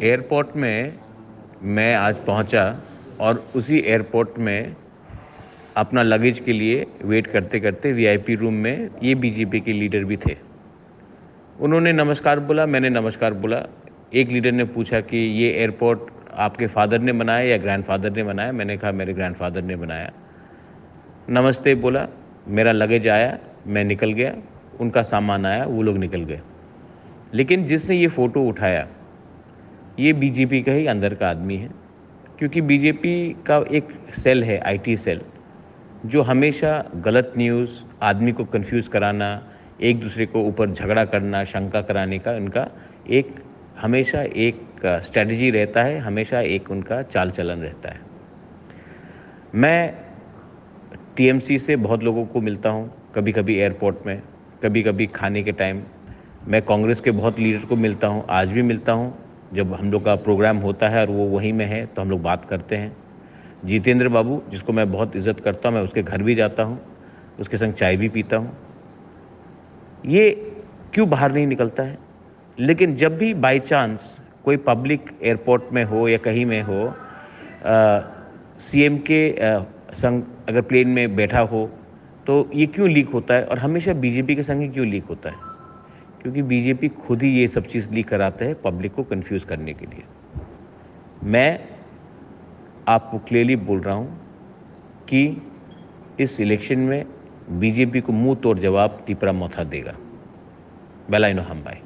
Airport में मैं आज पहुंचा और उसी एयरपोर्ट में अपना लगेज के लिए वेट करते करते वीआईपी रूम में ये बीजेपी के लीडर भी थे। उन्होंने नमस्कार बोला, मैंने नमस्कार बोला। एक लीडर ने पूछा कि ये एयरपोर्ट आपके फादर ने बनाया या ग्रैंडफादर ने बनाया? मैंने कहा मेरे ग्रैंडफादर ने बनाया। नमस्ते बोला, मेरा लगेज आया, मैं निकल गया, उनका सामान आया, वो लोग निकल गए। लेकिन जिसने ये फ़ोटो उठाया, ये बीजेपी का ही अंदर का आदमी है, क्योंकि बीजेपी का एक सेल है, आईटी सेल, जो हमेशा गलत न्यूज़, आदमी को कंफ्यूज कराना, एक दूसरे को ऊपर झगड़ा करना, शंका कराने का इनका एक हमेशा एक स्ट्रैटेजी रहता है, हमेशा एक उनका चाल चलन रहता है। मैं टीएमसी से बहुत लोगों को मिलता हूँ, कभी-कभी एयरपोर्ट में, कभी-कभी खाने के टाइम। मैं कांग्रेस के बहुत लीडर को मिलता हूँ, आज भी मिलता हूँ। जब हम लोग का प्रोग्राम होता है और वो वहीं में है, तो हम लोग बात करते हैं। जितेंद्र बाबू, जिसको मैं बहुत इज़्ज़त करता हूँ, मैं उसके घर भी जाता हूँ, उसके संग चाय भी पीता हूँ। ये क्यों बाहर नहीं निकलता है? लेकिन जब भी बाय चांस कोई पब्लिक एयरपोर्ट में हो या कहीं में हो, सीएम के संग अगर प्लेन में बैठा हो, तो ये क्यों लीक होता है और हमेशा बीजेपी के संग ही क्यों लीक होता है? क्योंकि बीजेपी खुद ही ये सब चीज़ लीक कराते हैं पब्लिक को कंफ्यूज करने के लिए। मैं आपको क्लियरली बोल रहा हूँ कि इस इलेक्शन में बीजेपी को मुंह तोड़ जवाब टिपरा मौथा देगा। बेलाइनो हम बाय।